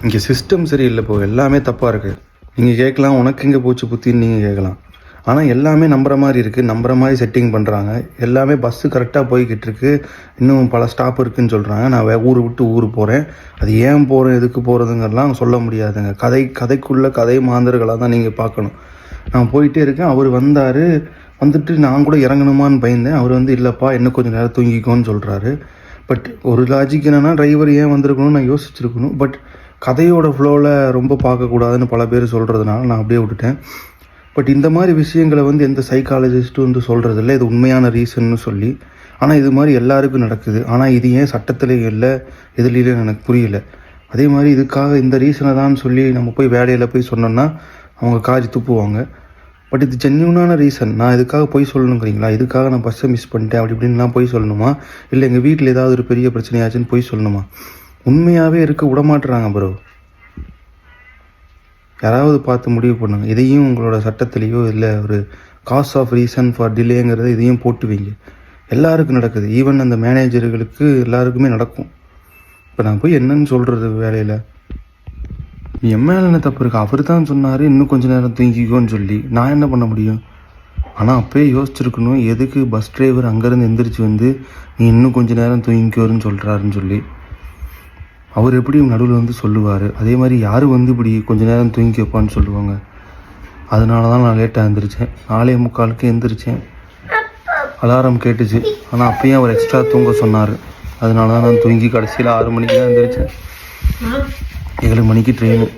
இங்கே சிஸ்டம் சரியில்லை, இப்போ எல்லாமே தப்பாக இருக்குது. நீங்கள் கேட்கலாம் உனக்கு எங்கே போச்சு புத்தின்னு நீங்கள் கேட்கலாம். ஆனால் எல்லாமே நம்புகிற மாதிரி இருக்குது, நம்புகிற மாதிரி செட்டிங் பண்ணுறாங்க. எல்லாமே பஸ்ஸு கரெக்டாக போய்கிட்டு இருக்கு. இன்னும் பல ஸ்டாப் இருக்குதுன்னு சொல்கிறாங்க. நான் ஊர் விட்டு ஊர் போகிறேன். அது ஏன் போகிறேன், எதுக்கு போகிறதுங்கிறலாம் சொல்ல முடியாதுங்க. கதைக்குள்ளே கதை மாந்தர்களாக தான் நீங்கள் பார்க்கணும். நான் போயிட்டே இருக்கேன். அவர் வந்தார். வந்துட்டு நான் கூட இறங்கணுமான்னு பயந்தேன். அவர் இல்லைப்பா இன்னும் கொஞ்சம் நேரம் தூங்கிக்கோன்னு சொல்கிறாரு. பட் ஒரு லாஜிக் என்னென்னா, டிரைவர் ஏன் வந்திருக்கணும்னு நான் யோசிச்சிருக்கணும். பட் கதையோட ஃப்ளோவில் ரொம்ப பார்க்கக்கூடாதுன்னு பல பேர் சொல்கிறதுனால நான் அப்படியே விட்டுட்டேன். பட் இந்த மாதிரி விஷயங்களை எந்த சைக்காலஜிஸ்ட்டும் சொல்கிறதில்ல இது உண்மையான ரீசன்னு சொல்லி. ஆனால் இது மாதிரி எல்லாருக்கும் நடக்குது. ஆனால் இது ஏன் சட்டத்திலேயும் இல்லை, எதுலேயும் எனக்கு புரியல. அதே மாதிரி இதுக்காக இந்த ரீசனை தான் சொல்லி நம்ம போய் வேலையில் போய் சொன்னோன்னா அவங்க காரி துப்புவாங்க. பட் இது ஜென்யூனான ரீசன். நான் இதுக்காக போய் சொல்லணுங்கிறீங்களா? இதுக்காக நான் பஸ்ஸை மிஸ் பண்ணிட்டேன் அப்படி இப்படின்லாம் போய் சொல்லணுமா? இல்லை எங்கள் வீட்டில் ஏதாவது ஒரு பெரிய பிரச்சனையாச்சுன்னு போய் சொல்லணுமா? உண்மையாகவே இருக்க விடமாட்டுறாங்க ப்ரோ. யாராவது பார்த்து முடிவு பண்ணுங்க. இதையும் உங்களோட சட்டத்திலேயோ இல்லை ஒரு காஸ் ஆஃப் ரீசன் ஃபார் டிலேங்கிறத இதையும் போட்டு வைங்க. எல்லாருக்கும் நடக்குது. ஈவன் அந்த மேனேஜர்களுக்கு எல்லாருக்குமே நடக்கும். இப்போ நான் போய் என்னன்னு சொல்கிறது வேலையில்? என் மேலே என்ன தப்பு இருக்குது? அவர் தான் சொன்னார் இன்னும் கொஞ்சம் நேரம் தூங்கிக்கோன்னு சொல்லி. நான் என்ன பண்ண முடியும்? ஆனால் அப்போயே யோசிச்சிருக்கணும், எதுக்கு பஸ் டிரைவர் அங்கேருந்து எந்திரிச்சு நீ இன்னும் கொஞ்சம் நேரம் தூங்கிக்கோன்னு சொல்கிறாருன்னு சொல்லி. அவர் எப்படி நடுவில் சொல்லுவார்? அதே மாதிரி யார் இப்படி கொஞ்சம் நேரம் தூங்கி வைப்பான்னு சொல்லுவாங்க. அதனால தான் நான் லேட்டாக எழுந்திரிச்சேன். 4:45 எழுந்திரிச்சேன். அலாரம் கேட்டுச்சு. ஆனால் அப்பயும் அவர் எக்ஸ்ட்ரா தூங்க சொன்னார். அதனால தான் நான் தூங்கி கடைசியில் 6 மணிக்கு தான் எழுந்திரிச்சேன். 7 மணிக்கு ட்ரெயின்.